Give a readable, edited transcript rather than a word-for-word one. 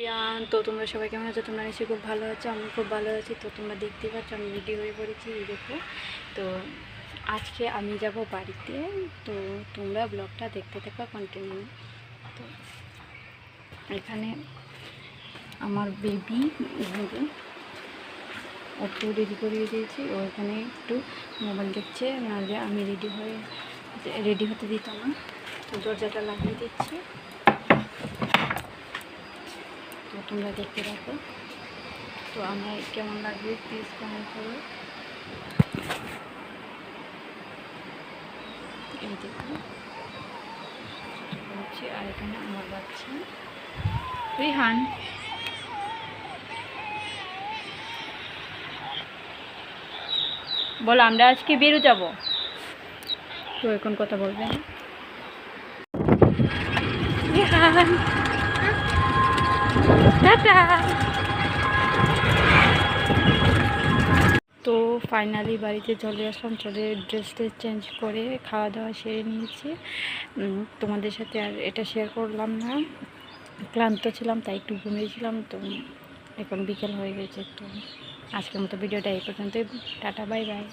প্রিয়ান, তো তোমরা সবাই কেমন আছো? তোমরা নিশ্চয়ই খুব ভালো আছো। আমি খুব ভালো আছি। তো তোমরা দেখতে পাচ্ছ আমি রেডি হয়ে পড়েছি, এই দেখো। তো আজকে আমি যাব বাড়িতে। তো তোমরা ব্লগটা দেখতে থাকো কন্টিনিউ। তো এখানে আমার বেবি একটু রেডি করিয়ে দিয়েছি। ও এখানে একটু মোবাইল দেখছে, নাহলে আমি রেডি হতে দিতাম না। তো দরজাটা লাগিয়ে দিচ্ছি। তো তোমরা দেখতে থাকো। তো আমার কেমন লাগবে প্লিজ কমেন্ট করো। এই দেখো বলছি, আর এখানে আমার বাচ্চা রিহান। বলো আমরা আজকে বেরো যাব। তো এখন কথা বলবে না রিহান। টাটা। তো ফাইনালি বাড়িতে চলে আসলাম। চলে ড্রেস চেঞ্জ করে খাওয়া দাওয়া সেরে নিয়েছি। তোমাদের সাথে আর এটা শেয়ার করলাম না, ক্লান্ত ছিলাম তাই একটু ঘুমিয়েছিলাম। তো এখন বিকেল হয়ে গেছে। তো আজকের মতো ভিডিওটা এই পর্যন্তই। Tata, bye bye.